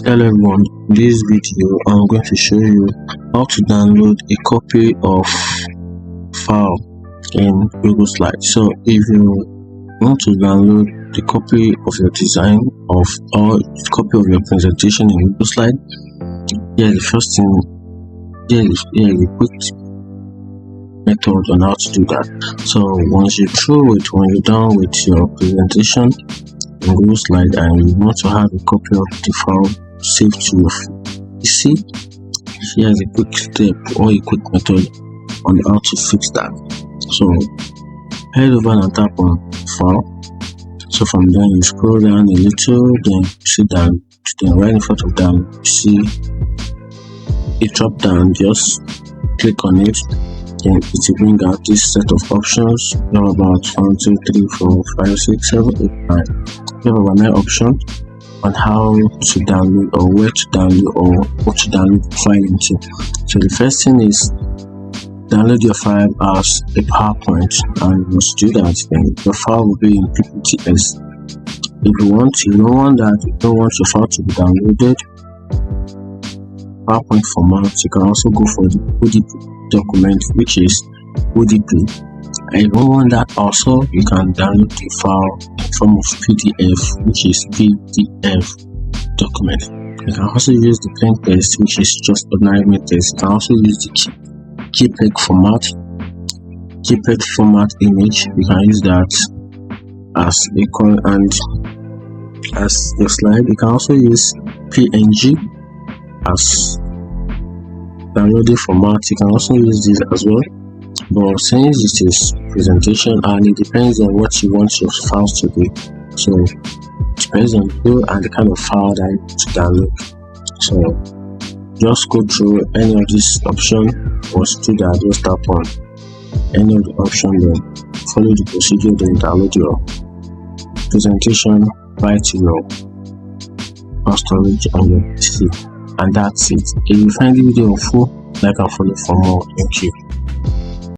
Hello everyone, in this video I'm going to show you how to download a copy of file in Google Slides. So if you want to download the copy of your design or copy of your presentation in Google Slide, here the first thing, here is a quick method on how to do that. So once you're done with your presentation in Google Slide and you want to have a copy of the file saved to your PC, here is a quick step or a quick method on how to fix that. So head over and tap on file. So from there you scroll down a little, then see down, then right in front of them you see a drop down. Just click on it, then it will bring out this set of options. You have about 1, 2, 3, 4, 5, 6, 7, 8, 9. You have about 9 options on how to download or where to download or what to download the file into. So the first thing is download your file as a PowerPoint, and once you do that, then your file will be in PPTs. If you don't want your file to be downloaded PowerPoint format, you can also go for the ODP document, which is ODP. And if you don't want that also, you can download the file in form of PDF, which is PDF document. You can also use the plain text, which is just ordinary text. You can also use the JPEG format image. You can use that as as your slide. You can also use PNG as downloading format. You can also use this as well, but since it is presentation and it depends on what you want your files to be, so it depends on you and the kind of file that you want to download. So just go through any of these options. Once you do that, just tap on any of the option, then follow the procedure, then download your presentation right to your storage on your PC, and that's it. If you find the video helpful, like and follow for more. Thank you.